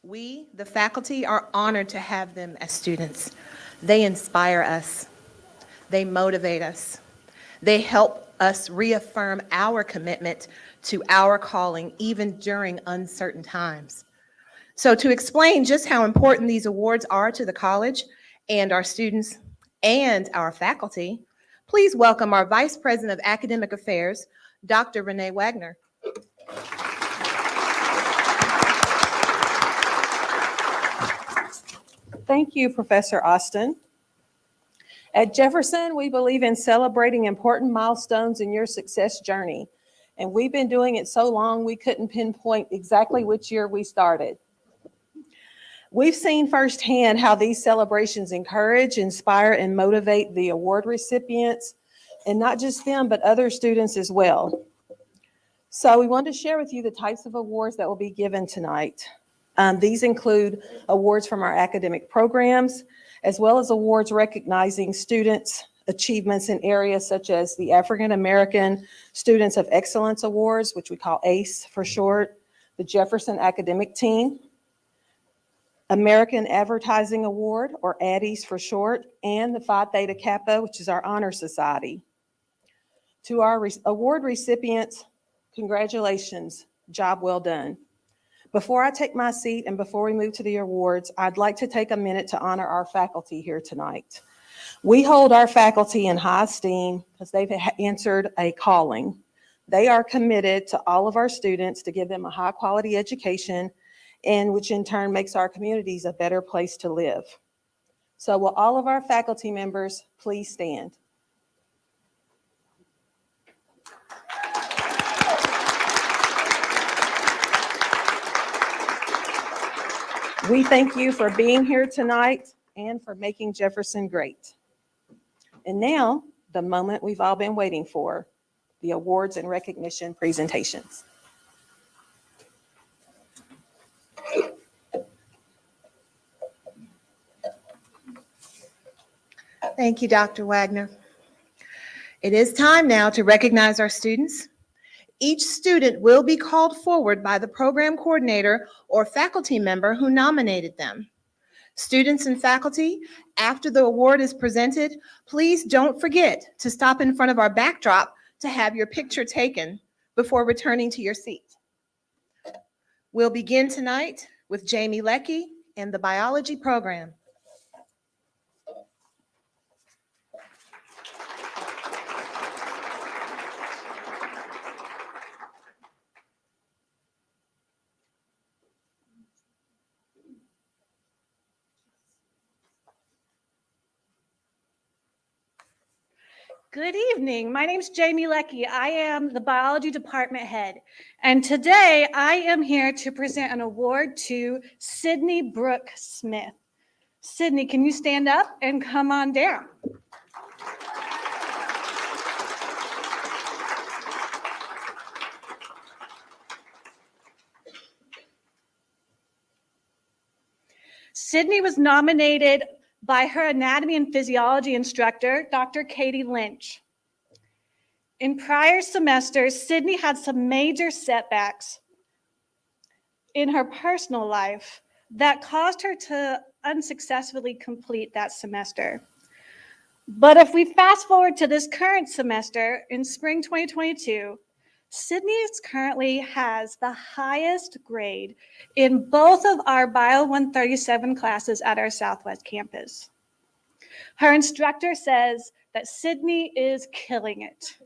We, the faculty, are honored to have them as students. They inspire us. They motivate us. They help us reaffirm our commitment to our calling even during uncertain times. So to explain just how important these awards are to the college and our students and our faculty, please welcome our Vice President of Academic Affairs, Dr. Renee Wagner. Thank you, Professor Austin. At Jefferson, we believe in celebrating important milestones in your success journey. And we've been doing it so long, we couldn't pinpoint exactly which year we started. We've seen firsthand how these celebrations encourage, inspire, and motivate the award recipients, and not just them, but other students as well. So we want to share with you the types of awards that will be given tonight. These include awards from our academic programs, as well as awards recognizing students' achievements in areas such as the African American Students of Excellence Awards, which we call ACE for short, the Jefferson Academic Team, American Advertising Award, or ADDIES for short, and the Phi Theta Kappa, which is our honor society. To our award recipients, congratulations, job well done. Before I take my seat and before we move to the awards, I'd like to take a minute to honor our faculty here tonight. We hold our faculty in high esteem because they've answered a calling. They are committed to all of our students to give them a high quality education, and which in turn makes our communities a better place to live. So will all of our faculty members please stand? We thank you for being here tonight and for making Jefferson great. And now, the moment we've all been waiting for, the awards and recognition presentations. Thank you, Dr. Wagner. It is time now to recognize our students. Each student will be called forward by the program coordinator or faculty member who nominated them. Students and faculty, after the award is presented, please don't forget to stop in front of our backdrop to have your picture taken before returning to your seat. We'll begin tonight with Jamie Leckie and the biology program. Good evening. My name is Jamie Leckie. I am the biology department head. And today I am here to present an award to Sydney Brooke Smith. Sydney, can you stand up and come on down? Sydney was nominated by her anatomy and physiology instructor, Dr. Katie Lynch. In prior semesters, Sydney had some major setbacks in her personal life that caused her to unsuccessfully complete that semester. But if we fast forward to this current semester in spring 2022, Sydney currently has the highest grade in both of our Bio 137 classes at our Southwest campus. Her instructor says that Sydney is killing it.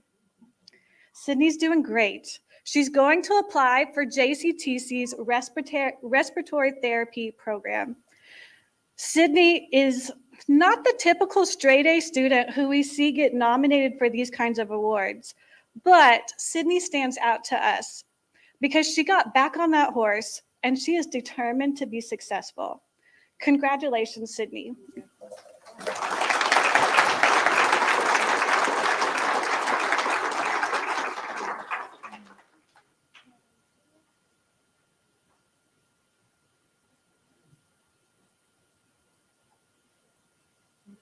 Sydney's doing great. She's going to apply for JCTC's respiratory therapy program. Sydney is not the typical straight A student who we see get nominated for these kinds of awards. But Sydney stands out to us because she got back on that horse and she is determined to be successful. Congratulations, Sydney.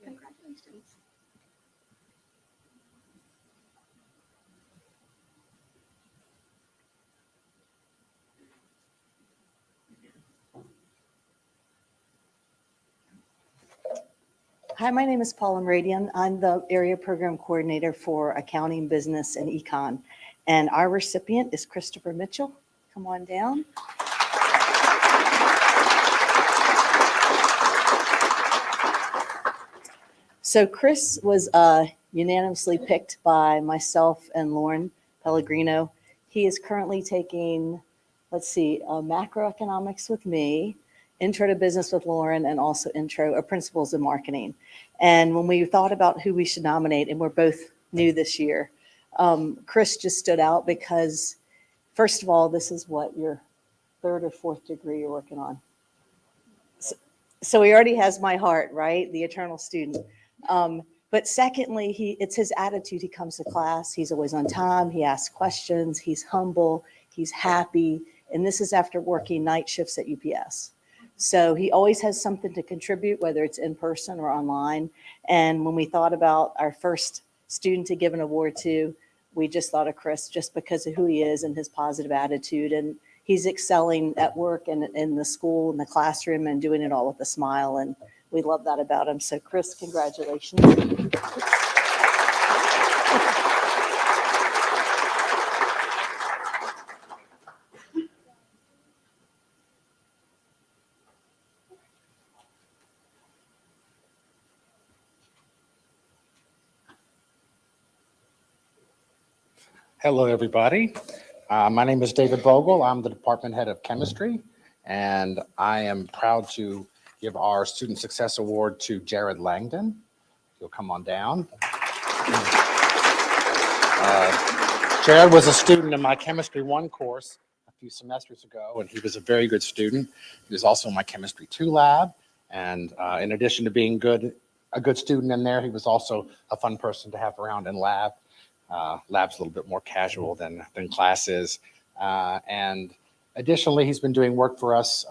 Congratulations. Hi, my name is Paula Meridian. I'm the area program coordinator for accounting, business, and econ. And our recipient is Christopher Mitchell. Come on down. So Chris was unanimously picked by myself and Lauren Pellegrino. He is currently taking, macroeconomics with me, intro to business with Lauren, and also principles of marketing. And when we thought about who we should nominate, and we're both new this year, Chris just stood out because, first of all, this is what, your third or fourth degree you're working on. So he already has my heart, right? The eternal student. But secondly, it's his attitude. He comes to class. He's always on time. He asks questions. He's humble. He's happy. And this is after working night shifts at UPS. So he always has something to contribute, whether it's in person or online. And when we thought about our first student to give an award to, we just thought of Chris just because of who he is and his positive attitude. And he's excelling at work and in the school, in the classroom, and doing it all with a smile. And we love that about him. So Chris, congratulations. Hello, everybody. My name is David Vogel. I'm the department head of chemistry, and I am proud to give our Student Success Award to Jared Langdon. You'll come on down. Jared was a student in my Chemistry 1 course a few semesters ago, and he was a very good student. He was also in my Chemistry 2 lab, and in addition to being a good student in there, he was also a fun person to have around in lab. Lab's a little bit more casual than class is. And additionally, he's been doing work for us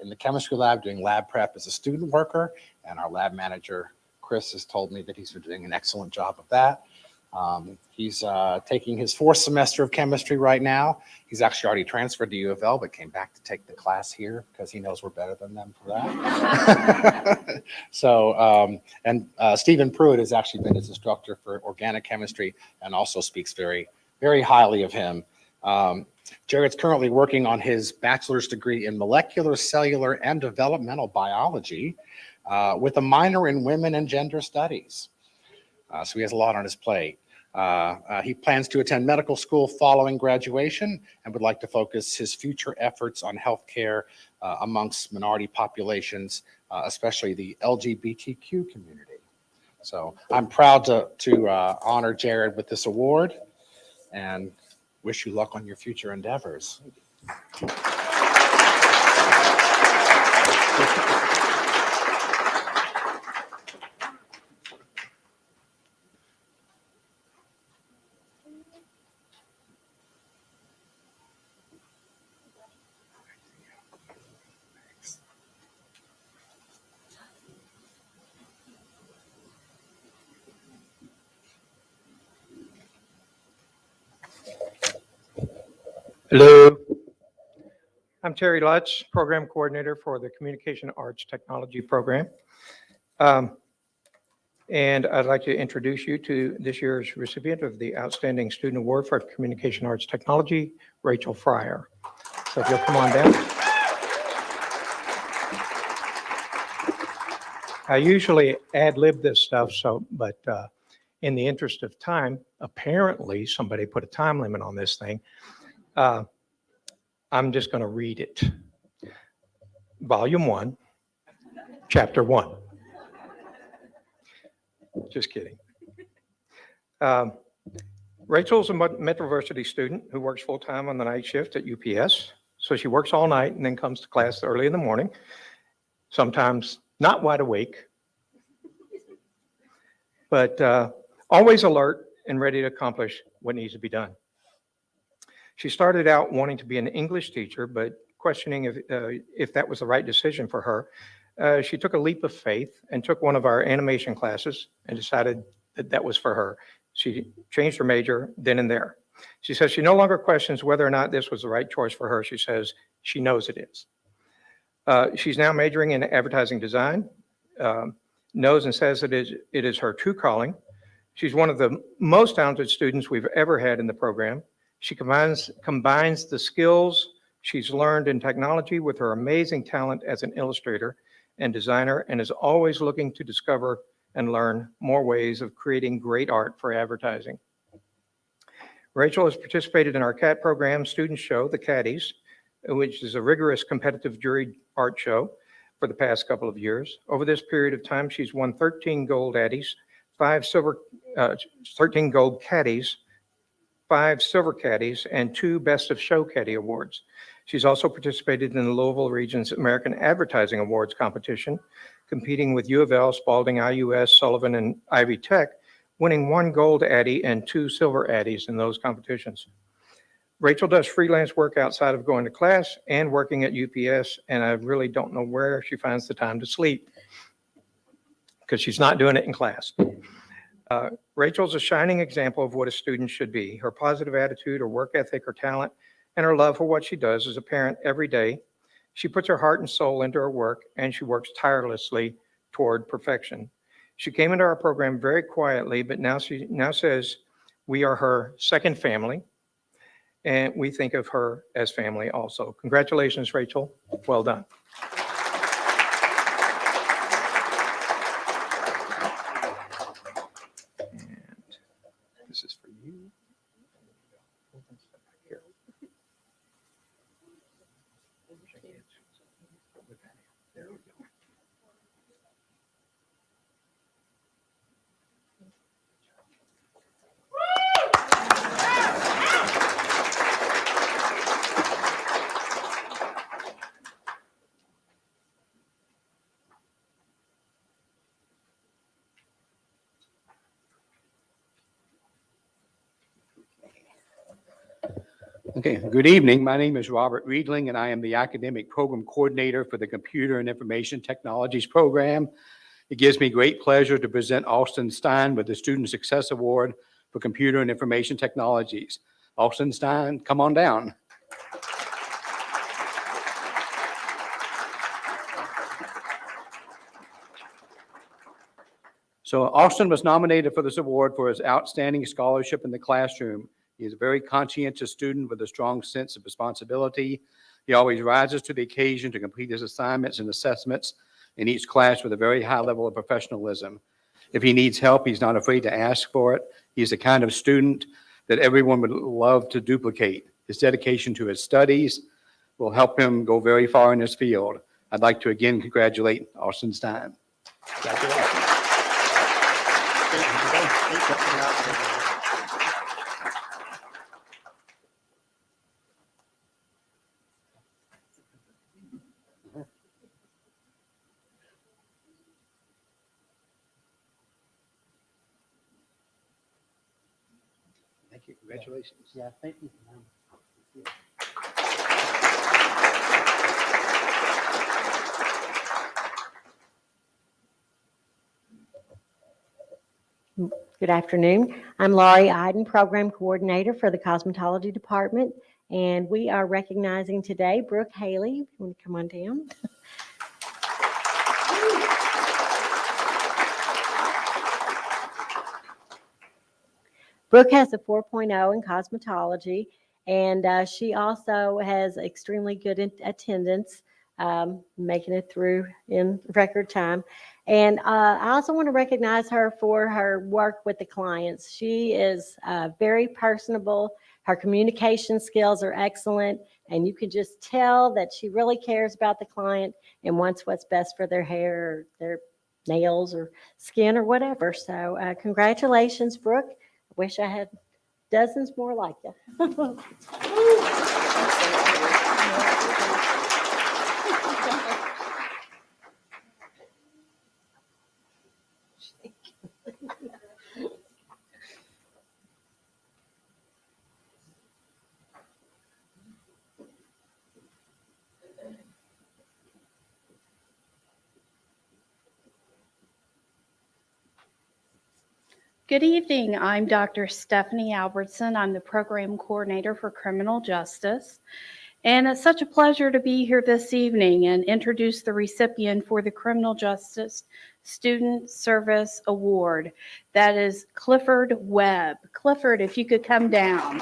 in the chemistry lab, doing lab prep as a student worker. And our lab manager, Chris, has told me that he's been doing an excellent job of that. He's taking his 4th semester of chemistry right now. He's actually already transferred to U of L, but came back to take the class here because he knows we're better than them for that. So, Stephen Pruitt has actually been his instructor for organic chemistry and also speaks very, very highly of him. Jared's currently working on his bachelor's degree in molecular, cellular, and developmental biology with a minor in women and gender studies. So he has a lot on his plate. He plans to attend medical school following graduation and would like to focus his future efforts on healthcare amongst minority populations, especially the LGBTQ community. So I'm proud to honor Jared with this award and wish you luck on your future endeavors. Hello, I'm Terry Lutz, Program Coordinator for the Communication Arts Technology Program. And I'd like to introduce you to this year's recipient of the Outstanding Student Award for Communication Arts Technology, Rachel Fryer. So if you'll come on down. I usually ad-lib this stuff, but in the interest of time, apparently somebody put a time limit on this thing. I'm just going to read it. Volume 1, Chapter 1. Just kidding. Rachel's a Metroversity student who works full-time on the night shift at UPS. So she works all night and then comes to class early in the morning, sometimes not wide awake, but always alert and ready to accomplish what needs to be done. She started out wanting to be an English teacher, but questioning if that was the right decision for her. She took a leap of faith and took one of our animation classes and decided that was for her. She changed her major then and there. She says she no longer questions whether or not this was the right choice for her. She says she knows it is. She's now majoring in advertising design. knows and says that it is her true calling. She's one of the most talented students we've ever had in the program. She combines the skills she's learned in technology with her amazing talent as an illustrator and designer, and is always looking to discover and learn more ways of creating great art for advertising. Rachel has participated in our CAT program student show, The Caddies, which is a rigorous competitive jury art show for the past couple of years. Over this period of time, she's won 13 gold caddies, 13 gold caddies, 5 silver caddies, and 2 Best of Show Caddy awards. She's also participated in the Louisville Region's American Advertising Awards competition, competing with U of L, Spalding, IUS, Sullivan, and Ivy Tech, winning 1 gold Addy and 2 silver Addies in those competitions. Rachel does freelance work outside of going to class and working at UPS, and I really don't know where she finds the time to sleep because she's not doing it in class. Rachel's a shining example of what a student should be. Her positive attitude, her work ethic, her talent, and her love for what she does as a parent every day. She puts her heart and soul into her work, and she works tirelessly toward perfection. She came into our program very quietly, but now says we are her second family, and we think of her as family also. Congratulations, Rachel. Well done. This is for you. Here. There we go. Okay, good evening. My name is Robert Riedling, and I am the Academic Program Coordinator for the Computer and Information Technologies Program. It gives me great pleasure to present Austin Stein with the Student Success Award for Computer and Information Technologies. Austin Stein, come on down. So Austin was nominated for this award for his outstanding scholarship in the classroom. He is a very conscientious student with a strong sense of responsibility. He always rises to the occasion to complete his assignments and assessments in each class with a very high level of professionalism. If he needs help, he's not afraid to ask for it. He's the kind of student that everyone would love to duplicate. His dedication to his studies will help him go very far in his field. I'd like to again congratulate Austin Stein. Congratulations. Thank you. Congratulations. Yeah, thank you. Good afternoon. I'm Laurie Iden, Program Coordinator for the Cosmetology Department, and we are recognizing today Brooke Haley. You want to come on down? Brooke has a 4.0 in cosmetology, and she also has extremely good attendance, making it through in record time. And I also want to recognize her for her work with the clients. She is very personable. Her communication skills are excellent, and you can just tell that she really cares about the client and wants what's best for their hair, or their nails, or skin, or whatever. So congratulations, Brooke. I wish I had dozens more like you. Good evening. I'm Dr. Stephanie Albertson. I'm the Program Coordinator for Criminal Justice. And it's such a pleasure to be here this evening and introduce the recipient for the Criminal Justice Student Service Award. That is Clifford Webb. Clifford, if you could come down.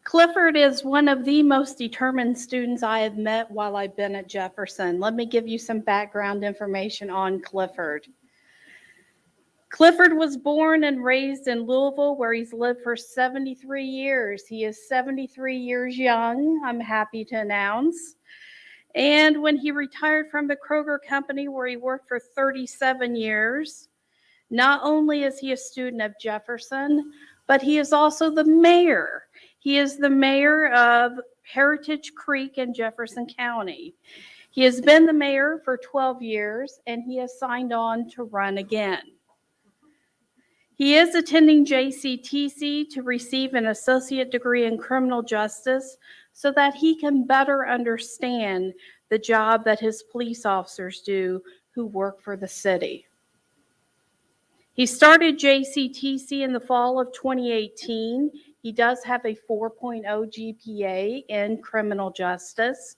Clifford is one of the most determined students I have met while I've been at Jefferson. Let me give you some background information on Clifford. Clifford was born and raised in Louisville, where he's lived for 73 years. He is 73 years young, I'm happy to announce. And when he retired from the Kroger Company, where he worked for 37 years, not only is he a student of Jefferson, but he is also the mayor. He is the mayor of Heritage Creek in Jefferson County. He has been the mayor for 12 years, and he has signed on to run again. He is attending JCTC to receive an associate degree in criminal justice so that he can better understand the job that his police officers do who work for the city. He started JCTC in the fall of 2018. He does have a 4.0 GPA in criminal justice,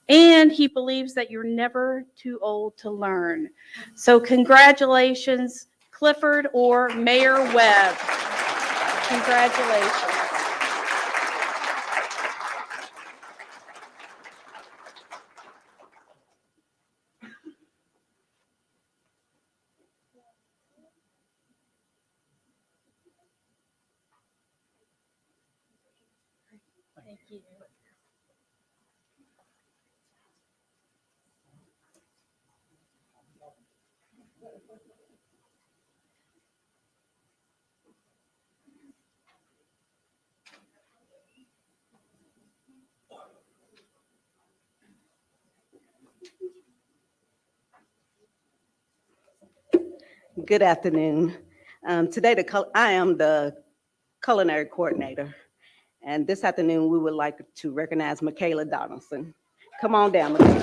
and he believes that you're never too old to learn. So congratulations, Clifford or Mayor Webb. Congratulations. Thank you. Good afternoon. Today, I am the culinary coordinator, and this afternoon we would like to recognize Michaela Donaldson. Come on down, Michaela.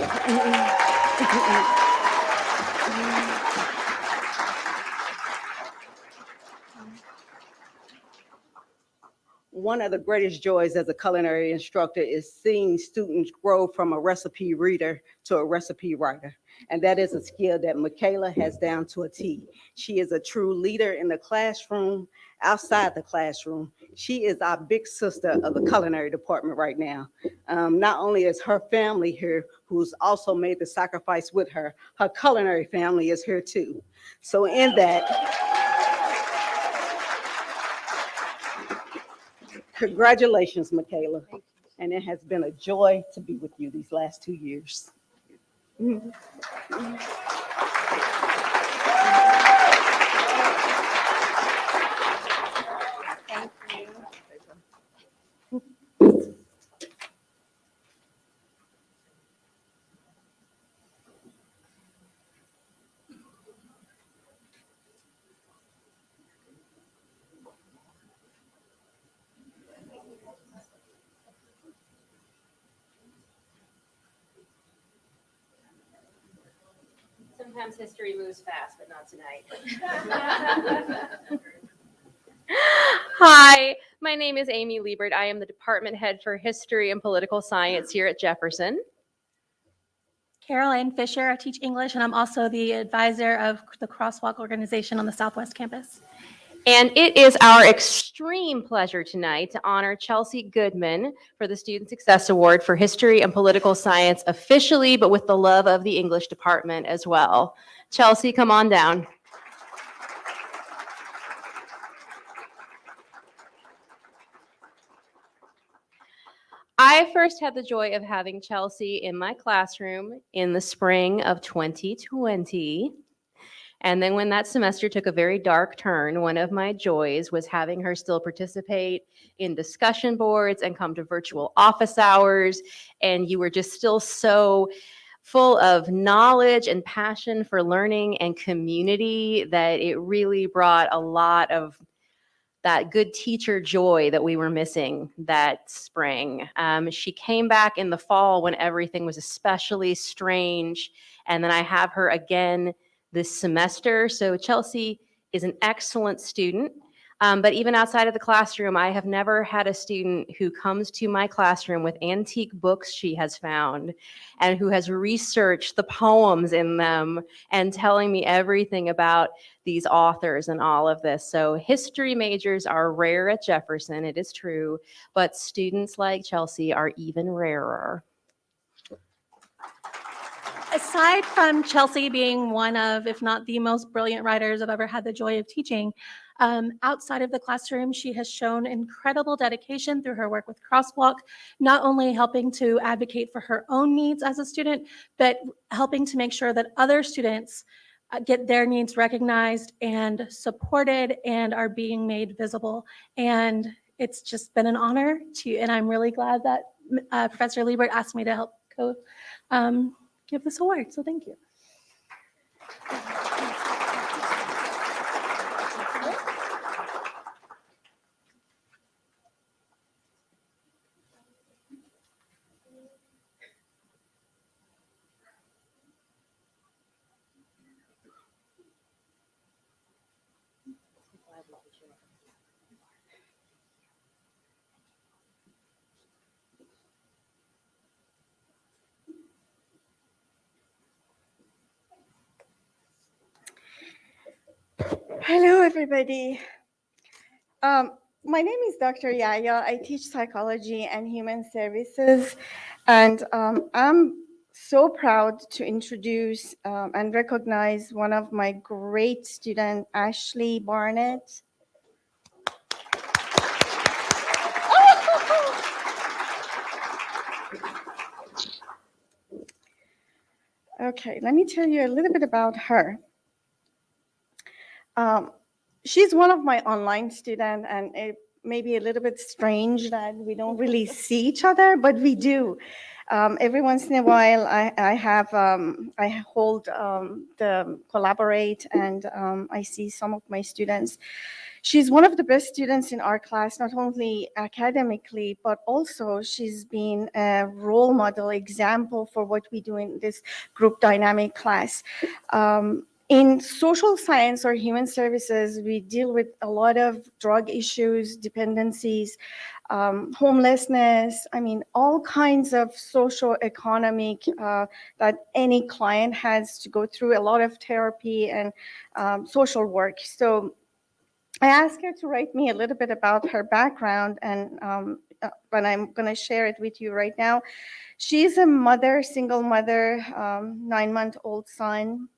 One of the greatest joys as a culinary instructor is seeing students grow from a recipe reader to a recipe writer. And that is a skill that Michaela has down to a T. She is a true leader in the classroom, outside the classroom. She is our big sister of the culinary department right now. Not only is her family here, who's also made the sacrifice with her, her culinary family is here too. So in that, congratulations, Michaela. And it has been a joy to be with you these last 2 years. Thank you. Sometimes history moves fast, but not tonight. Hi, my name is Amy Liebert. I am the department head for history and political science here at Jefferson. Caroline Fisher, I teach English, and I'm also the advisor of the Crosswalk organization on the Southwest campus. And it is our extreme pleasure tonight to honor Chelsea Goodman for the Student Success Award for History and Political Science officially, but with the love of the English department as well. Chelsea, come on down. I first had the joy of having Chelsea in my classroom in the spring of 2020. And then when that semester took a very dark turn, one of my joys was having her still participate in discussion boards and come to virtual office hours. And you were just still so full of knowledge and passion for learning and community that it really brought a lot of that good teacher joy that we were missing that spring. She came back in the fall when everything was especially strange. And then I have her again this semester. So Chelsea is an excellent student. But even outside of the classroom, I have never had a student who comes to my classroom with antique books she has found and who has researched the poems in them and telling me everything about these authors and all of this. So history majors are rare at Jefferson, it is true, but students like Chelsea are even rarer. Aside from Chelsea being one of, if not the most brilliant writers I've ever had the joy of teaching, outside of the classroom, she has shown incredible dedication through her work with Crosswalk, not only helping to advocate for her own needs as a student, but helping to make sure that other students get their needs recognized and supported and are being made visible. And it's just been an honor and I'm really glad that Professor Liebert asked me to help give this award, so thank you. Hello, everybody. My name is Dr. Yaya. I teach psychology and human services, and I'm so proud to introduce and recognize one of my great students, Ashley Barnett. Okay, let me tell you a little bit about her. She's one of my online students, and it may be a little bit strange that we don't really see each other, but we do. Every once in a while, I hold the collaborate, and I see some of my students. She's one of the best students in our class, not only academically, but also she's been a role model example for what we do in this group dynamic class. In social science or human services, we deal with a lot of drug issues, dependencies, homelessness, all kinds of social economic that any client has to go through, a lot of therapy and social work. So I asked her to write me a little bit about her background, and but I'm going to share it with you right now. She's a mother, single mother, 9-month-old son.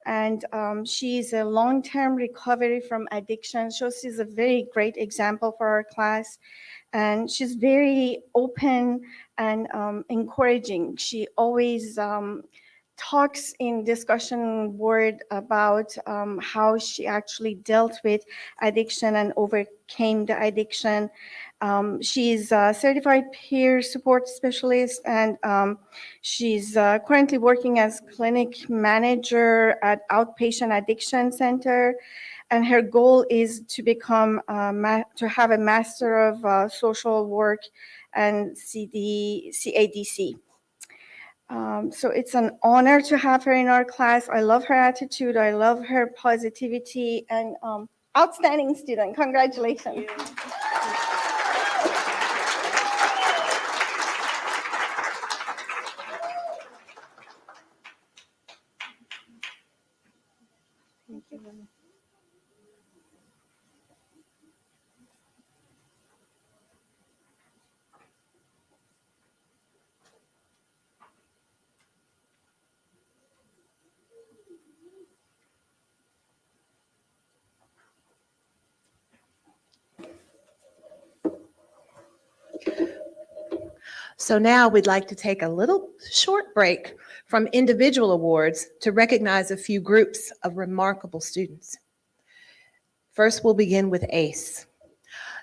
And she's a long-term recovery from addiction. So she's a very great example for our class. And she's very open and encouraging. She always talks in discussion board about how she actually dealt with addiction and overcame the addiction. She's a certified peer support specialist, and she's currently working as clinic manager at Outpatient Addiction Center. And her goal is to become, to have a Master of Social Work and CADC. So it's an honor to have her in our class. I love her attitude. I love her positivity, and outstanding student. Congratulations. Thank you. So now we'd like to take a little short break from individual awards to recognize a few groups of remarkable students. First, we'll begin with ACE.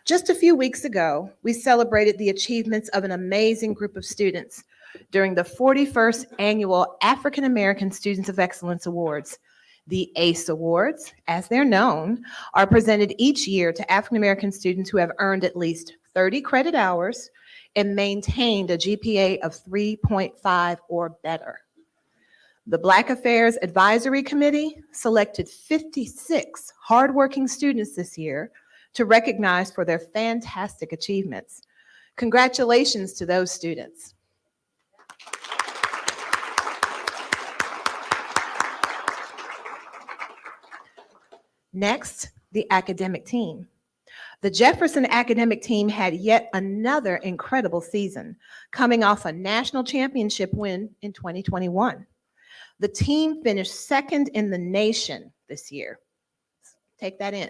Just a few weeks ago, we celebrated the achievements of an amazing group of students during the 41st Annual African American Students of Excellence Awards. The ACE Awards, as they're known, are presented each year to African American students who have earned at least 30 credit hours and maintained a GPA of 3.5 or better. The Black Affairs Advisory Committee selected 56 hardworking students this year to recognize for their fantastic achievements. Congratulations to those students. Next, the academic team. The Jefferson academic team had yet another incredible season, coming off a national championship win in 2021. The team finished second in the nation this year. Take that in.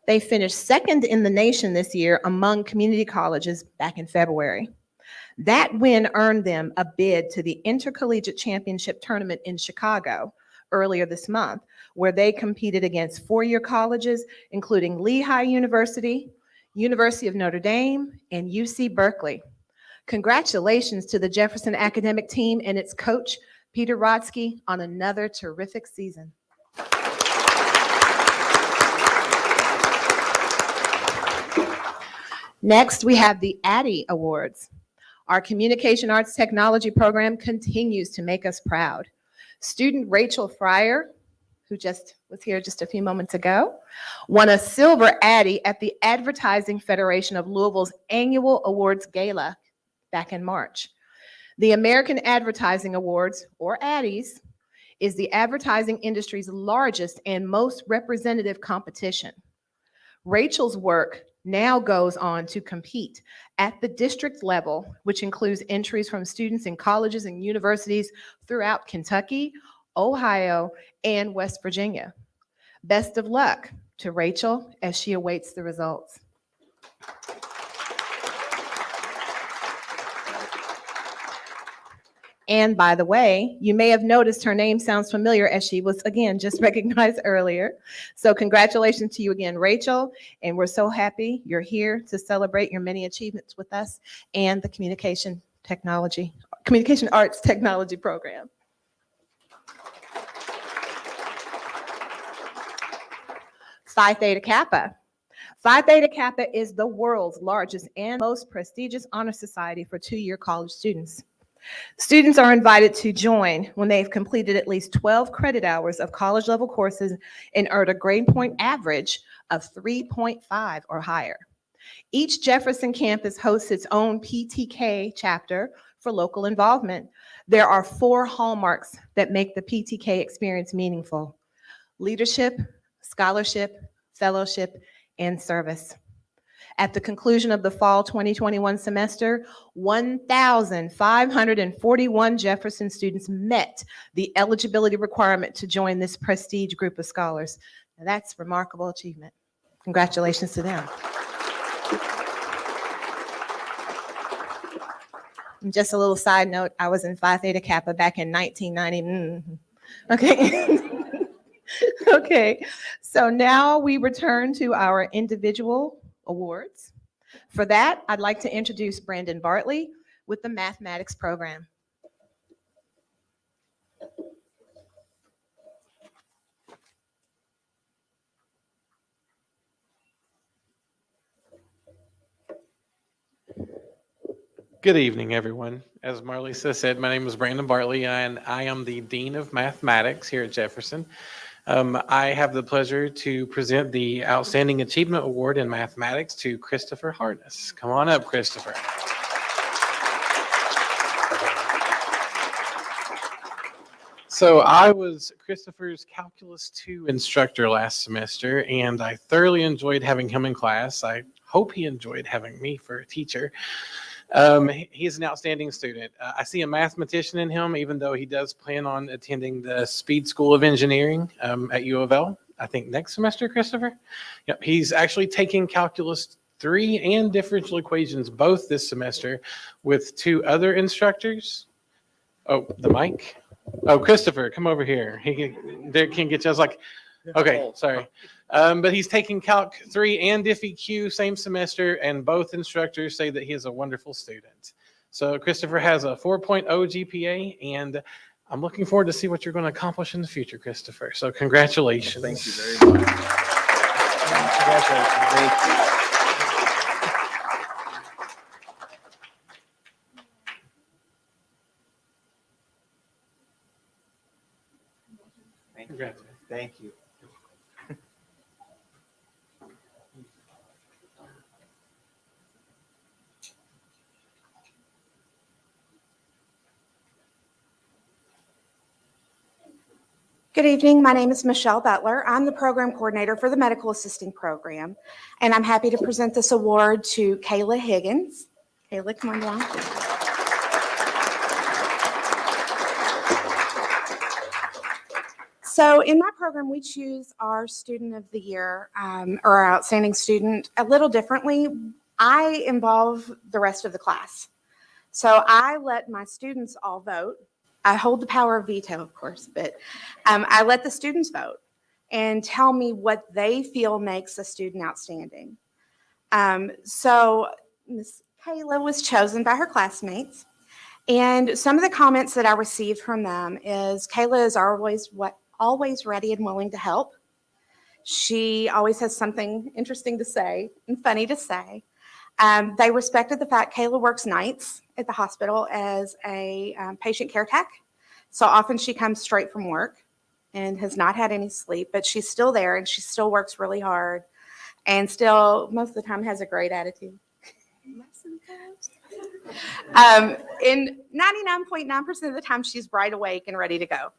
They finished second in the nation this year among community colleges back in February. That win earned them a bid to the Intercollegiate Championship Tournament in Chicago earlier this month, where they competed against four-year colleges, including Lehigh University, University of Notre Dame, and UC Berkeley. Congratulations to the Jefferson academic team and its coach, Peter Rodsky, on another terrific season. Next, we have the Addie Awards. Our Communication Arts Technology program continues to make us proud. Student Rachel Fryer, who just was here just a few moments ago, won a silver Addie at the Advertising Federation of Louisville's annual awards gala back in March. The American Advertising Awards, or Addies, is the advertising industry's largest and most representative competition. Rachel's work now goes on to compete at the district level, which includes entries from students in colleges and universities throughout Kentucky, Ohio, and West Virginia. Best of luck to Rachel as she awaits the results. And by the way, you may have noticed her name sounds familiar as she was, again, just recognized earlier. So congratulations to you again, Rachel. And we're so happy you're here to celebrate your many achievements with us and the Communication Arts Technology program. Phi Theta Kappa. Phi Theta Kappa is the world's largest and most prestigious honor society for two-year college students. Students are invited to join when they've completed at least 12 credit hours of college-level courses and earned a grade point average of 3.5 or higher. Each Jefferson campus hosts its own PTK chapter for local involvement. There are 4 hallmarks that make the PTK experience meaningful: leadership, scholarship, fellowship, and service. At the conclusion of the fall 2021 semester, 1,541 Jefferson students met the eligibility requirement to join this prestige group of scholars. Now, that's remarkable achievement. Congratulations to them. And just a little side note, I was in Phi Theta Kappa back in 1990. Okay. Okay, so now we return to our individual awards. For that, I'd like to introduce Brandon Bartley with the mathematics program. Good evening, everyone. As Marlisa said, my name is Brandon Bartley, and I am the Dean of Mathematics here at Jefferson. I have the pleasure to present the Outstanding Achievement Award in Mathematics to Christopher Harness. Come on up, Christopher. So I was Christopher's Calculus 2 instructor last semester, and I thoroughly enjoyed having him in class. I hope he enjoyed having me for a teacher. He's an outstanding student. I see a mathematician in him, even though he does plan on attending the Speed School of Engineering at U of L, I think next semester, Christopher. Yep, he's actually taking Calculus 3 and differential equations both this semester with 2 other instructors. Oh, the mic. Oh, Christopher, come over here. He can get you. I was like, okay, sorry. But he's taking Calc 3 and Diffie Q same semester, and both instructors say that he is a wonderful student. So Christopher has a 4.0 GPA, and I'm looking forward to see what you're going to accomplish in the future, Christopher. So congratulations. Thank you very much. Congratulations. Thank you. Congratulations. Thank you. Good evening. My name is Michelle Butler. I'm the program coordinator for the medical assisting program, and I'm happy to present this award to Kayla Higgins. Kayla, come on down. So in my program, we choose our student of the year or our outstanding student a little differently. I involve the rest of the class. So I let my students all vote. I hold the power of veto, of course, but I let the students vote and tell me what they feel makes a student outstanding. So Ms. Kayla was chosen by her classmates, and some of the comments that I received from them is Kayla is always ready and willing to help. She always has something interesting to say and funny to say. They respected the fact Kayla works nights at the hospital as a patient care tech. So often she comes straight from work and has not had any sleep, but she's still there and she still works really hard and still most of the time has a great attitude. In 99.9% of the time, she's bright awake and ready to go.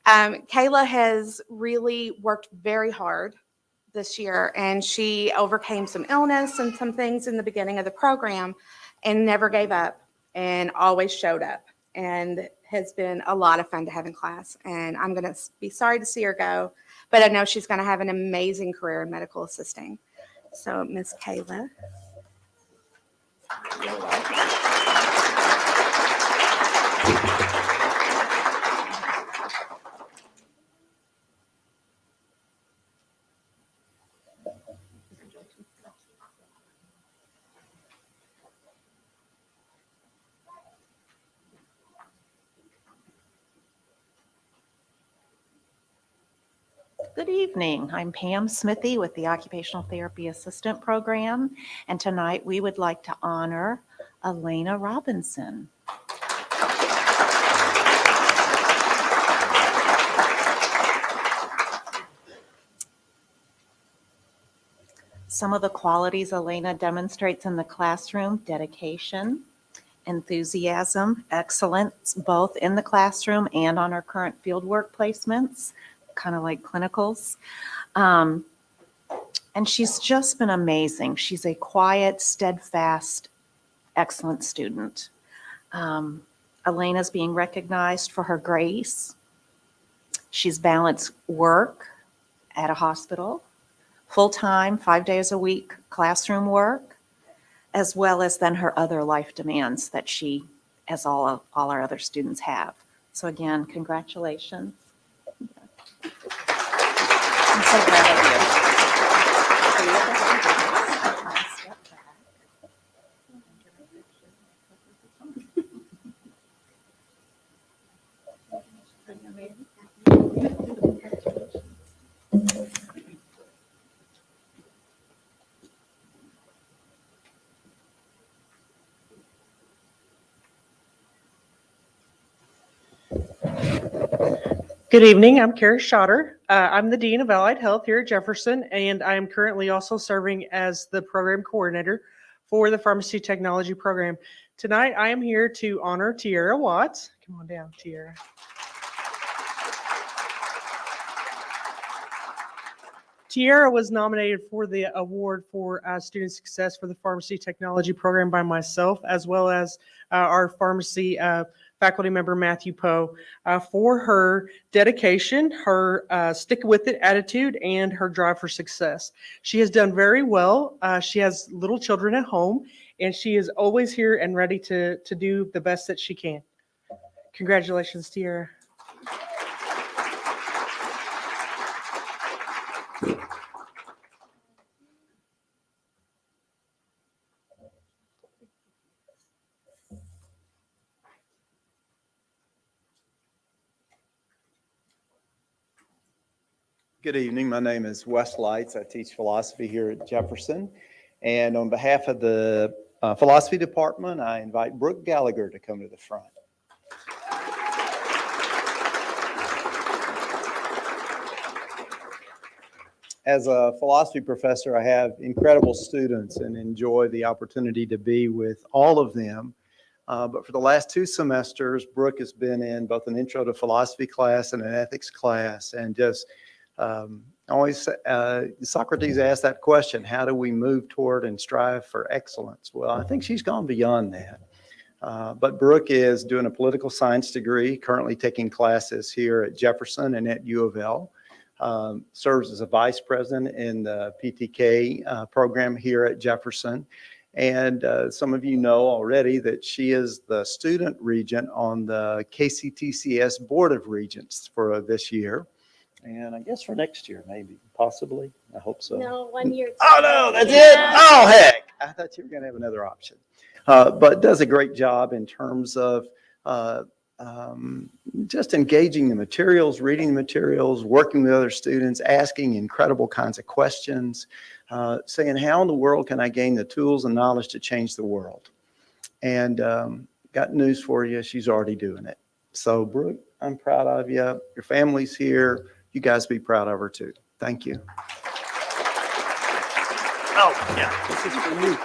Kayla has really worked very hard this year, and she overcame some illness and some things in the beginning of the program and never gave up and always showed up, and has been a lot of fun to have in class. And I'm going to be sorry to see her go, but I know she's going to have an amazing career in medical assisting. So Miss Kayla. You're welcome. Good evening. I'm Pam Smithy with the Occupational Therapy Assistant Program, and tonight we would like to honor Elena Robinson. Some of the qualities Elena demonstrates in the classroom: dedication, enthusiasm, excellence, both in the classroom and on her current fieldwork placements, kind of like clinicals. And she's just been amazing. She's a quiet, steadfast, excellent student. Elena's being recognized for her grace. She's balanced work at a hospital, full-time, 5 days a week classroom work, as well as then her other life demands that she, as all our other students have. So again, congratulations. I'm so proud of you. Good evening. I'm Carrie Schotter. I'm the Dean of Allied Health here at Jefferson, and I am currently also serving as the program coordinator for the Pharmacy Technology program. Tonight, I am here to honor Tiara Watts. Come on down, Tiara. Tiara was nominated for the award for student success for the Pharmacy Technology program by myself, as well as our pharmacy faculty member, Matthew Poe, for her dedication, her stick-with-it attitude, and her drive for success. She has done very well. She has little children at home, and she is always here and ready to do the best that she can. Congratulations, Tiara. Good evening. My name is Wes Lights. I teach philosophy here at Jefferson. And on behalf of the philosophy department, I invite Brooke Gallagher to come to the front. As a philosophy professor, I have incredible students and enjoy the opportunity to be with all of them. But for the last 2 semesters, Brooke has been in both an intro to philosophy class and an ethics class. And just always, Socrates asked that question, how do we move toward and strive for excellence? Well, I think she's gone beyond that. But Brooke is doing a political science degree, currently taking classes here at Jefferson and at U of L. Serves as a vice president in the PTK program here at Jefferson. And some of you know already that she is the student regent on the KCTCS Board of Regents for this year. And I guess for next year, maybe, possibly. I hope so. No, 1 year. Oh, no, that's it? Oh, heck. I thought you were going to have another option. But does a great job in terms of just engaging the materials, reading the materials, working with other students, asking incredible kinds of questions, saying, how in the world can I gain the tools and knowledge to change the world? And got news for you, she's already doing it. So, Brooke, I'm proud of you. Your family's here. You guys be proud of her, too. Thank you. Oh, yeah, this is for you.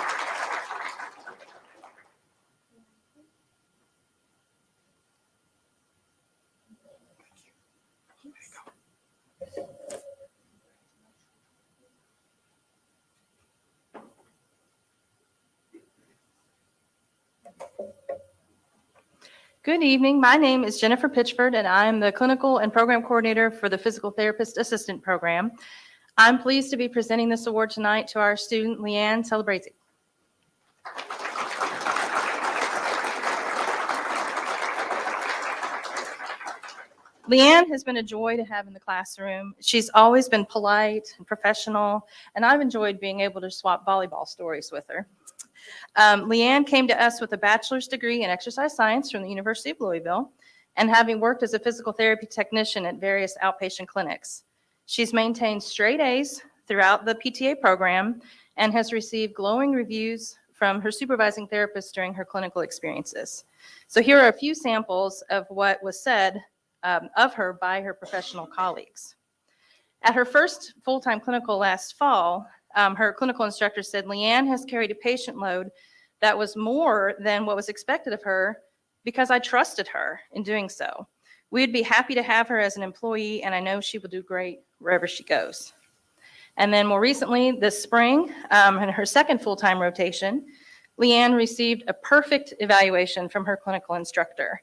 Good evening. My name is Jennifer Pitchford, and I'm the Clinical and Program Coordinator for the Physical Therapist Assistant Program. I'm pleased to be presenting this award tonight to our student, Leanne Celebrezzi. Leanne has been a joy to have in the classroom. She's always been polite and professional, and I've enjoyed being able to swap volleyball stories with her. Leanne came to us with a bachelor's degree in exercise science from the University of Louisville, and having worked as a physical therapy technician at various outpatient clinics. She's maintained straight A's throughout the PTA program and has received glowing reviews from her supervising therapist during her clinical experiences. So here are a few samples of what was said of her by her professional colleagues. At her first full-time clinical last fall, her clinical instructor said, Leanne has carried a patient load that was more than what was expected of her because I trusted her in doing so. We'd be happy to have her as an employee, and I know she will do great wherever she goes. And then more recently, this spring, in her second full-time rotation, Leanne received a perfect evaluation from her clinical instructor.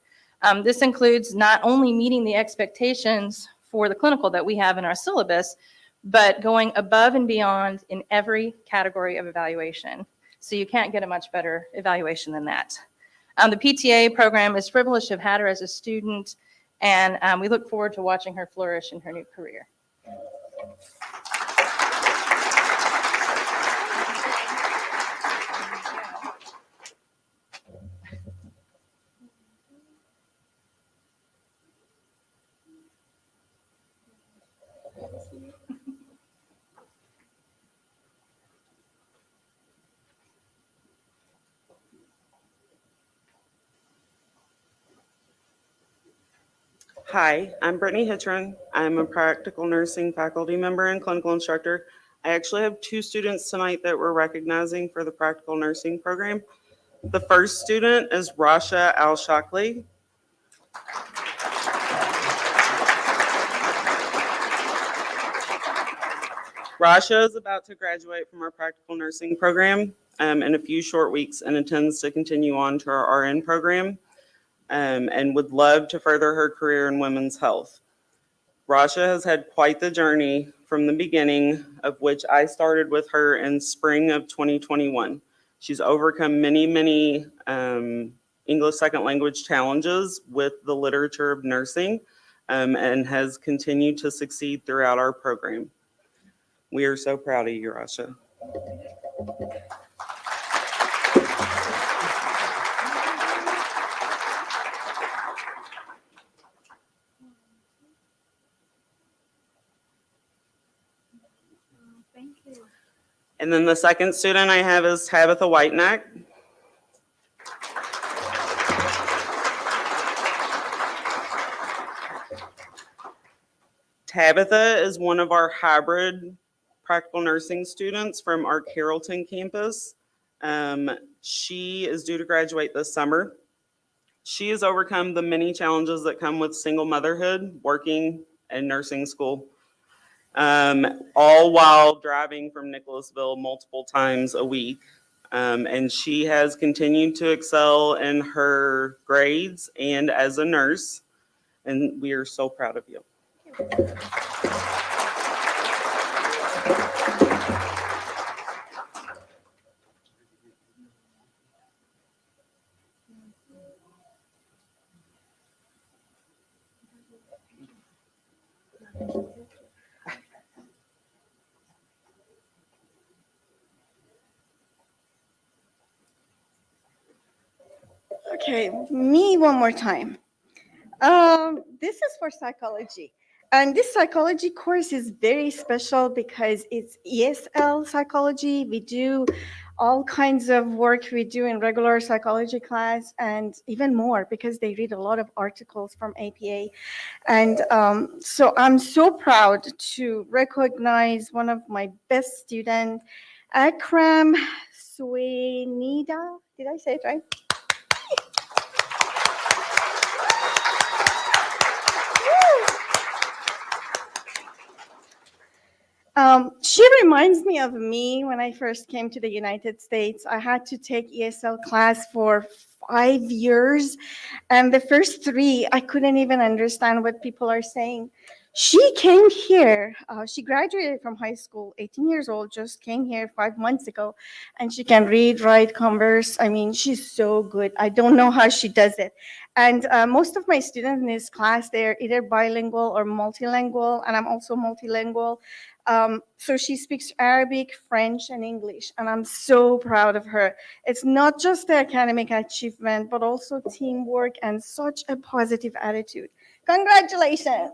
This includes not only meeting the expectations for the clinical that we have in our syllabus, but going above and beyond in every category of evaluation. So you can't get a much better evaluation than that. The PTA program is privileged to have had her as a student, and we look forward to watching her flourish in her new career. Hi, I'm Brittany Hitron. I'm a practical nursing faculty member and clinical instructor. I actually have 2 students tonight that we're recognizing for the practical nursing program. The first student is Rasha Al Shaklee. Rasha is about to graduate from our practical nursing program in a few short weeks and intends to continue on to our RN program. And would love to further her career in women's health. Rasha has had quite the journey from the beginning, of which I started with her in spring of 2021. She's overcome many English second language challenges with the literature of nursing and has continued to succeed throughout our program. We are so proud of you, Rasha. And then the second student I have is Tabitha Whiteneck. Tabitha is one of our hybrid practical nursing students from our Carrollton campus. She is due to graduate this summer. She has overcome the many challenges that come with single motherhood, working, and nursing school, all while driving from Nicholasville multiple times a week. And she has continued to excel in her grades and as a nurse, and we are so proud of you. Okay, me one more time. This is for psychology. And this psychology course is very special because it's ESL psychology. We do all kinds of work we do in regular psychology class and even more because they read a lot of articles from APA. And so I'm so proud to recognize one of my best students, Akram Swenida. Did I say it right? She reminds me of me when I first came to the United States. I had to take ESL class for 5 years, and the first 3, I couldn't even understand what people are saying. She came here, she graduated from high school, 18 years old, just came here 5 months ago, and she can read, write, converse. I mean, she's so good. I don't know how she does it. And most of my students in this class, they're either bilingual or multilingual, and I'm also multilingual. So she speaks Arabic, French, and English, and I'm so proud of her. It's not just the academic achievement, but also teamwork and such a positive attitude. Congratulations.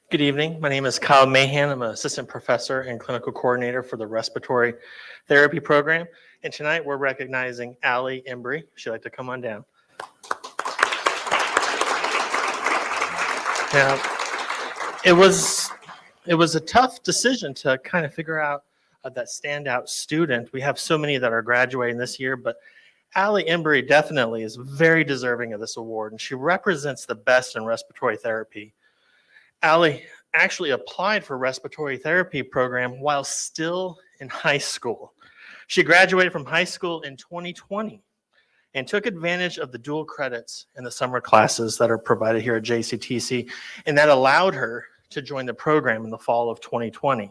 Good evening. My name is Kyle Mahan. I'm an assistant professor and clinical coordinator for the respiratory therapy program. And tonight we're recognizing Allie Embry. She'd like to come on down. Now, it was a tough decision to kind of figure out that standout student. We have so many that are graduating this year, but Allie Embry definitely is very deserving of this award, and she represents the best in respiratory therapy. Allie actually applied for respiratory therapy program while still in high school. She graduated from high school in 2020 and took advantage of the dual credits in the summer classes that are provided here at JCTC, and that allowed her to join the program in the fall of 2020.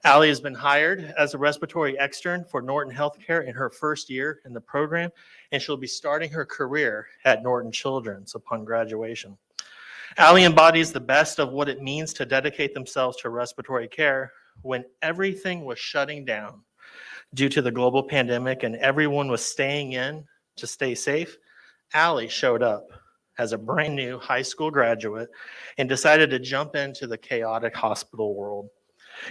Allie has been hired as a respiratory extern for Norton Healthcare in her first year in the program, and she'll be starting her career at Norton Children's upon graduation. Allie embodies the best of what it means to dedicate themselves to respiratory care when everything was shutting down due to the global pandemic and everyone was staying in to stay safe. Allie showed up as a brand new high school graduate and decided to jump into the chaotic hospital world.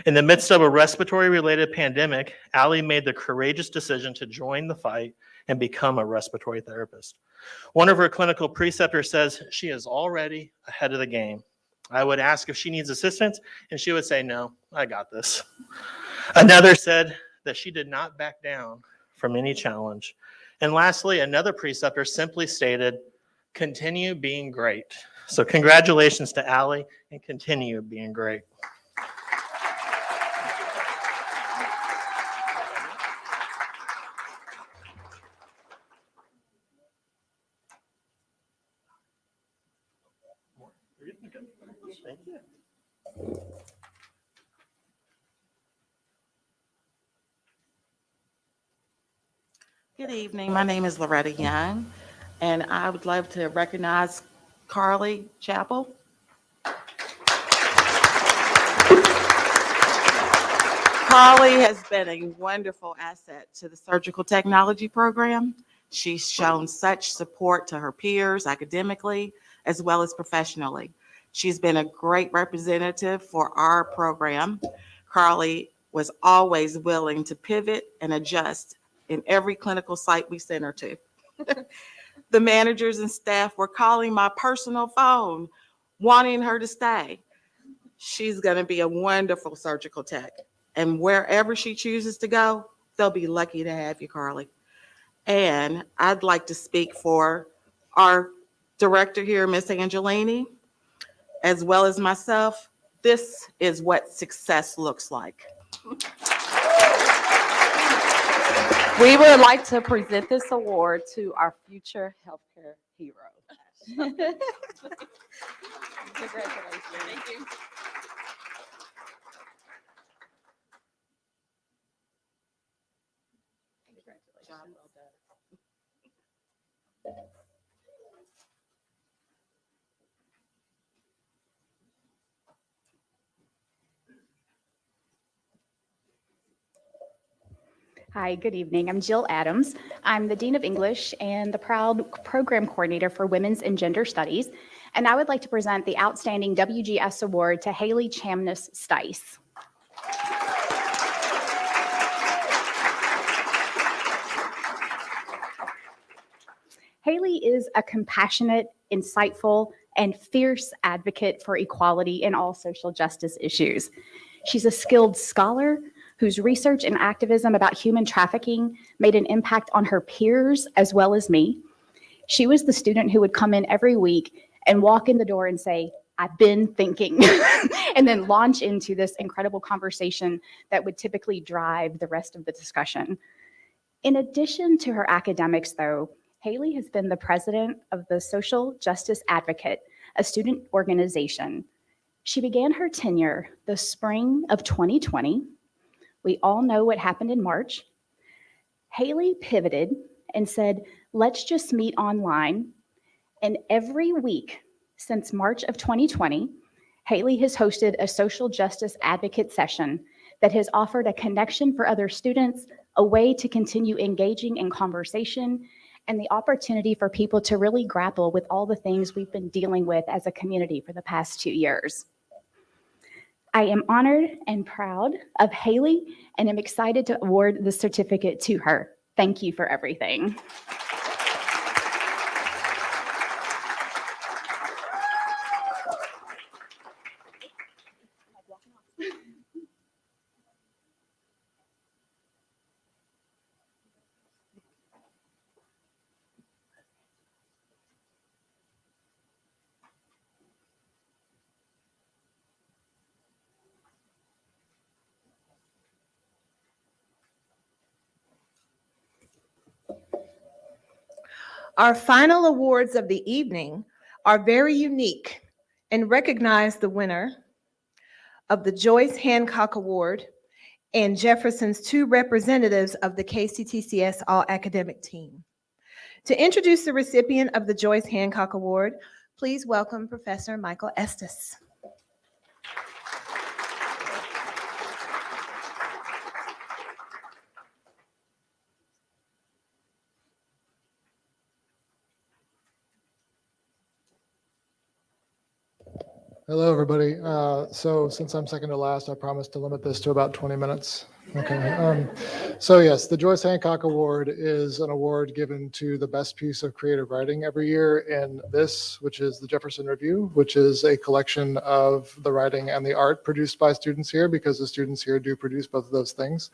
In the midst of a respiratory-related pandemic, Allie made the courageous decision to join the fight and become a respiratory therapist. One of her clinical preceptors says she is already ahead of the game. I would ask if she needs assistance, and she would say, "No, I got this." Another said that she did not back down from any challenge. And lastly, another preceptor simply stated, "Continue being great." So congratulations to Allie, and continue being great. Thank you. Good evening. My name is Loretta Young, and I would love to recognize Carly Chappell. Carly has been a wonderful asset to the surgical technology program. She's shown such support to her peers academically as well as professionally. She's been a great representative for our program. Carly was always willing to pivot and adjust in every clinical site we sent her to. The managers and staff were calling my personal phone, wanting her to stay. She's going to be a wonderful surgical tech. And wherever she chooses to go, they'll be lucky to have you, Carly. And I'd like to speak for our director here, Miss Angelini, as well as myself. This is what success looks like. We would like to present this award to our future healthcare hero. Congratulations. Thank you. Hi, good evening. I'm Jill Adams. I'm the Dean of English and the proud program coordinator for Women's and Gender Studies. And I would like to present the Outstanding WGS Award to Haley Chamnis Steis. Haley is a compassionate, insightful, and fierce advocate for equality in all social justice issues. She's a skilled scholar whose research and activism about human trafficking made an impact on her peers as well as me. She was the student who would come in every week and walk in the door and say, "I've been thinking," and then launch into this incredible conversation that would typically drive the rest of the discussion. In addition to her academics, though, Haley has been the president of the Social Justice Advocate, a student organization. She began her tenure the spring of 2020. We all know what happened in March. Haley pivoted and said, let's just meet online. And every week since March of 2020, Haley has hosted a social justice advocate session that has offered a connection for other students, a way to continue engaging in conversation, and the opportunity for people to really grapple with all the things we've been dealing with as a community for the past 2 years. I am honored and proud of Haley and am excited to award the certificate to her. Thank you for everything. Our final awards of the evening are very unique and recognize the winner of the Joyce Hancock Award and Jefferson's 2 representatives of the KCTCS All-Academic Team. To introduce the recipient of the Joyce Hancock Award, please welcome Professor Michael Estes. Hello, everybody. So since I'm second to last, I promise to limit this to about 20 minutes. Okay. So yes, the Joyce Hancock Award is an award given to the best piece of creative writing every year in this, which is the Jefferson Review, which is a collection of the writing and the art produced by students here, because the students here do produce both of those things.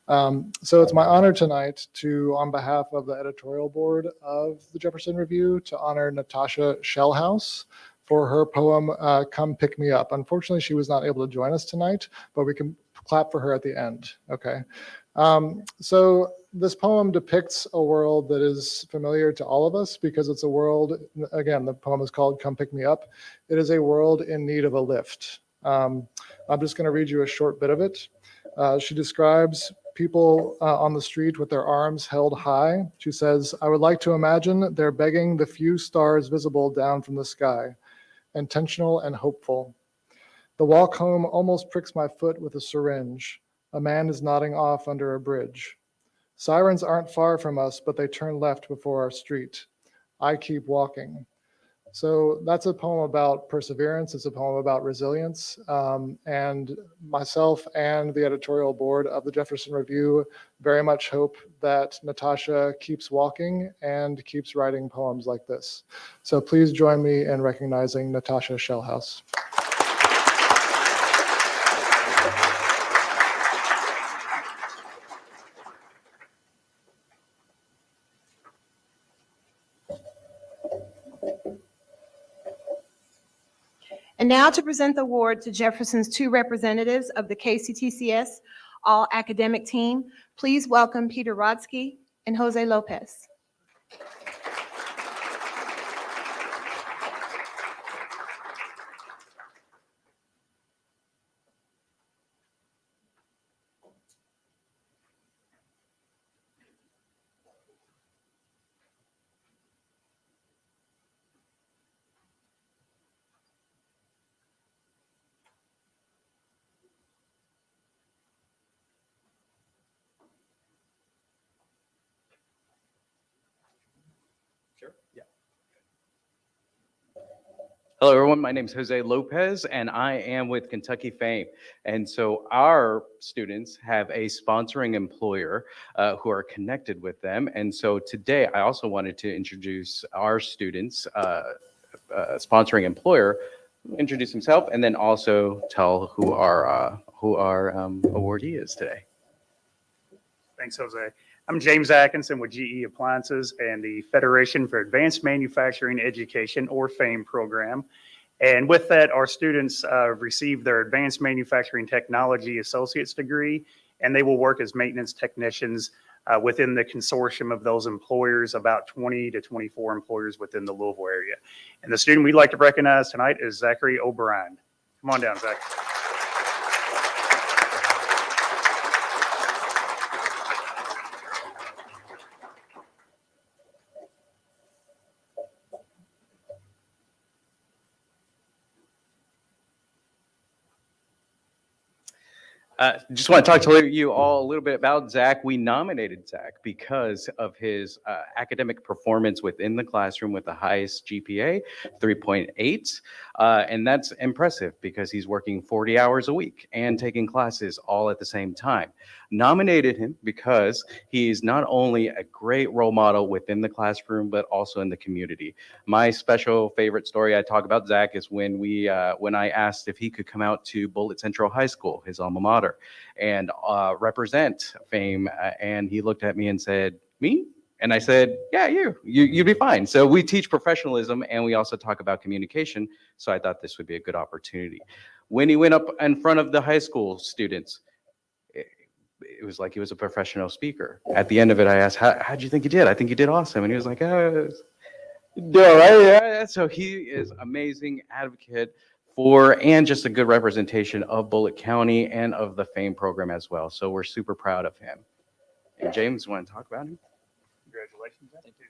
So it's my honor tonight to, on behalf of the editorial board of the Jefferson Review, to honor Natasha Shellhouse for her poem, Come Pick Me Up. Unfortunately, she was not able to join us tonight, but we can clap for her at the end, okay? So this poem depicts a world that is familiar to all of us because it's a world, again, the poem is called Come Pick Me Up. It is a world in need of a lift. I'm just gonna read you a short bit of it. She describes people on the street with their arms held high. She says, I would like to imagine they're begging the few stars visible down from the sky. Intentional and hopeful. The walk home almost pricks my foot with a syringe. A man is nodding off under a bridge. Sirens aren't far from us, but they turn left before our street. I keep walking. So that's a poem about perseverance. It's a poem about resilience. And myself and the editorial board of the Jefferson Review very much hope that Natasha keeps walking and keeps writing poems like this. So please join me in recognizing Natasha Shellhouse. And now to present the award to Jefferson's 2 representatives of the KCTCS All Academic Team, please welcome Peter Rodsky and Jose Lopez. Hello, everyone. My name is Jose Lopez, and I am with Kentucky Fame. And so our students have a sponsoring employer who are connected with them. And so today, I also wanted to introduce our students' sponsoring employer, introduce himself, and then also tell who our awardee is today. Thanks, Jose. I'm James Atkinson with GE Appliances and the Federation for Advanced Manufacturing Education, or FAME program. And with that, our students receive their Advanced Manufacturing Technology Associate's degree, and they will work as maintenance technicians within the consortium of those employers, about 20 to 24 employers within the Louisville area. And the student we'd like to recognize tonight is Zachary O'Brien. Come on down, Zach. Just want to talk to you all a little bit about Zach. We nominated Zach because of his academic performance within the classroom with the highest GPA, 3.8. And that's impressive because he's working 40 hours a week and taking classes all at the same time. Nominated him because he's not only a great role model within the classroom, but also in the community. My special favorite story I talk about Zach is when I asked if he could come out to Bullitt Central High School, his alma mater, and represent FAME. And he looked at me and said, "Me?" And I said, "Yeah, you'd be fine." So we teach professionalism and we also talk about communication. So I thought this would be a good opportunity. When he went up in front of the high school students, it was like he was a professional speaker. At the end of it, I asked, how'd you think you did? I think you did awesome. And he was like, all right. Yeah. So he is amazing advocate for, and just a good representation of Bullitt County and of the FAME program as well. So we're super proud of him. And James, want to talk about him? Congratulations. Thank you.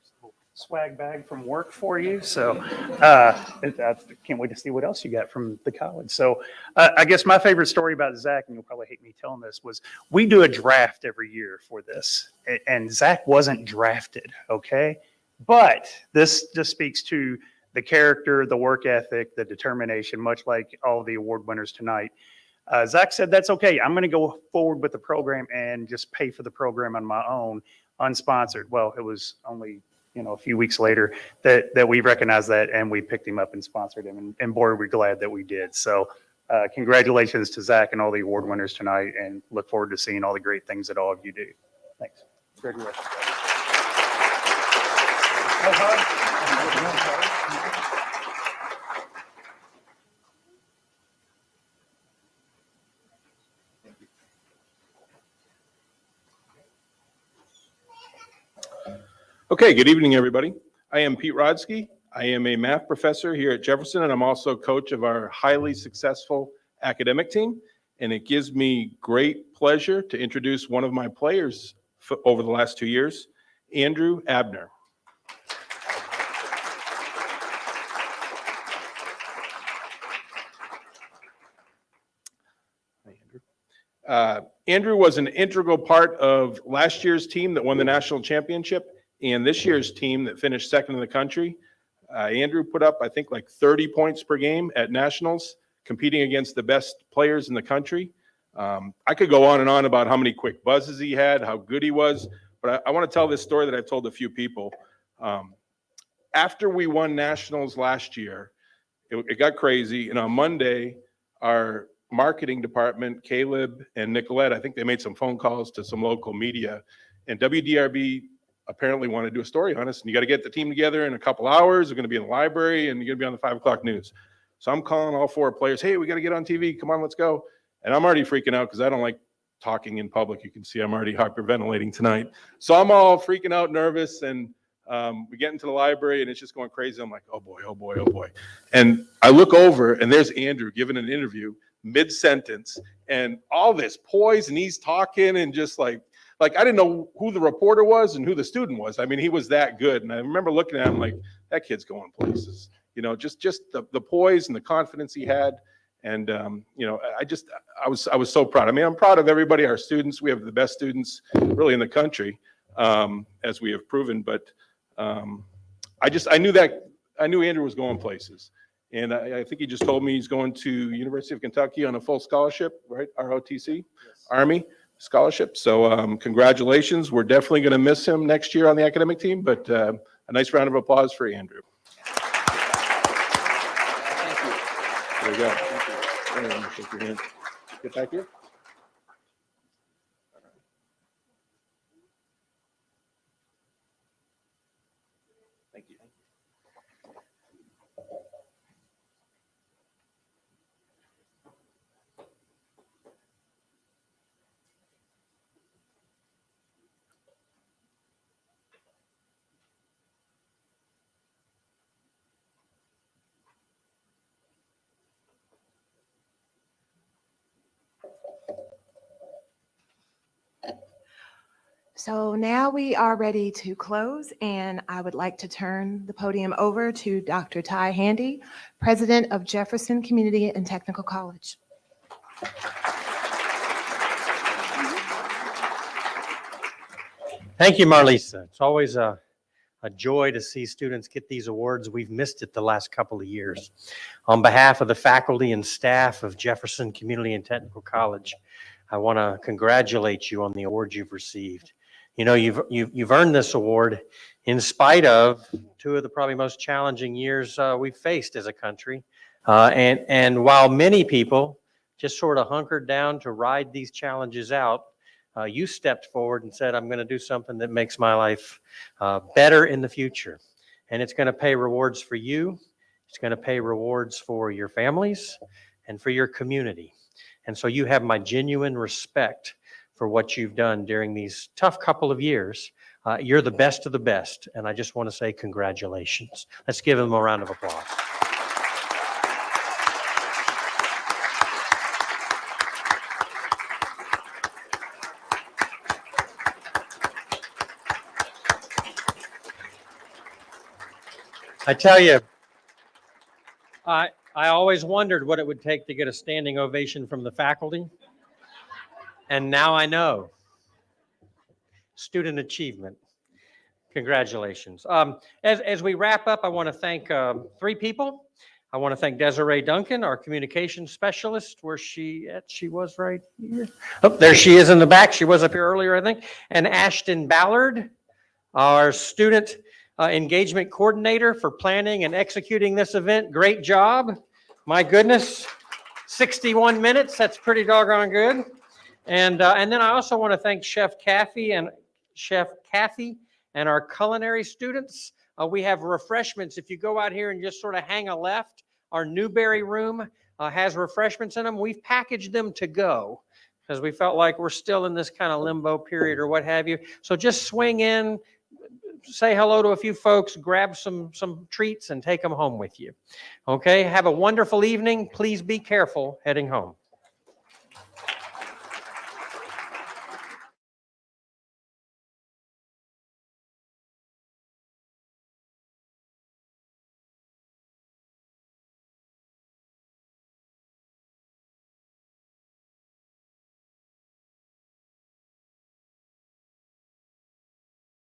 Swag bag from work for you. So I can't wait to see what else you got from the college. So I guess my favorite story about Zach, and you'll probably hate me telling this, was we do a draft every year for this. And Zach wasn't drafted, okay? But this just speaks to the character, the work ethic, the determination, much like all of the award winners tonight. Zach said, that's okay. I'm going to go forward with the program and just pay for the program on my own, unsponsored. Well, it was only a few weeks later that we recognized that and we picked him up and sponsored him. And boy, we're glad that we did. So congratulations to Zach and all the award winners tonight, and look forward to seeing all the great things that all of you do. Thanks. Congratulations. Okay, good evening, everybody. I am Pete Rodsky. I am a math professor here at Jefferson, and I'm also coach of our highly successful academic team. And it gives me great pleasure to introduce one of my players over the last 2 years, Andrew Abner. Hi, Andrew. Andrew was an integral part of last year's team that won the national championship and this year's team that finished second in the country. Andrew put up, I think, like 30 points per game at nationals, competing against the best players in the country. I could go on and on about how many quick buzzes he had, how good he was, but I want to tell this story that I've told a few people. After we won nationals last year, it got crazy, and on Monday, our marketing department, Caleb and Nicolette, I think they made some phone calls to some local media, and WDRB apparently wanted to do a story on us, and you got to get the team together in a couple hours. We're going to be in the library, and you're going to be on the 5 o'clock news. So I'm calling all 4 players, hey, we got to get on TV. Come on, let's go. And I'm already freaking out because I don't like talking in public. You can see I'm already hyperventilating tonight. So I'm all freaking out, nervous, and we get into the library, and it's just going crazy. I'm like, oh boy, oh boy, oh boy. And I look over, and there's Andrew giving an interview mid-sentence, and all this poise, and he's talking, and just like I didn't know who the reporter was and who the student was. I mean, he was that good. And I remember looking at him like, that kid's going places. You know, just the poise and the confidence he had. And, you know, I was so proud. I mean, I'm proud of everybody, our students. We have the best students really in the country, as we have proven. But I knew Andrew was going places. And I think he just told me he's going to University of Kentucky on a full scholarship, right? ROTC, yes. Army scholarship. So congratulations. We're definitely going to miss him next year on the academic team, but a nice round of applause for Andrew. Thank you. There you go. Thank you. Shake your hand. Get back here. Thank you. So now we are ready to close, and I would like to turn the podium over to Dr. Ty Handy, President of Jefferson Community and Technical College. Thank you, Marlisa. It's always a joy to see students get these awards. We've missed it the last couple of years. On behalf of the faculty and staff of Jefferson Community and Technical College, I want to congratulate you on the award you've received. You know, you've earned this award in spite of 2 of the probably most challenging years we've faced as a country. And while many people just sort of hunkered down to ride these challenges out, you stepped forward and said, I'm going to do something that makes my life better in the future. And it's going to pay rewards for you. It's going to pay rewards for your families and for your community. And so you have my genuine respect for what you've done during these tough couple of years. You're the best of the best, and I just want to say congratulations. Let's give them a round of applause. I tell you, I always wondered what it would take to get a standing ovation from the faculty. And now I know. Student achievement. Congratulations. As we wrap up, I want to thank 3 people. I want to thank Desiree Duncan, our communications specialist. Where's she at? She was right here. Oh, there she is in the back. She was up here earlier, I think. And Ashton Ballard, our student engagement coordinator for planning and executing this event. Great job. My goodness, 61 minutes. That's pretty doggone good. And then I also want to thank Chef Kathy and our culinary students. We have refreshments. If you go out here and just sort of hang a left, our Newberry room has refreshments in them. We've packaged them to go because we felt like we're still in this kind of limbo period or what have you. So just swing in, say hello to a few folks, grab some treats and take them home with you. Okay, have a wonderful evening. Please be careful heading home.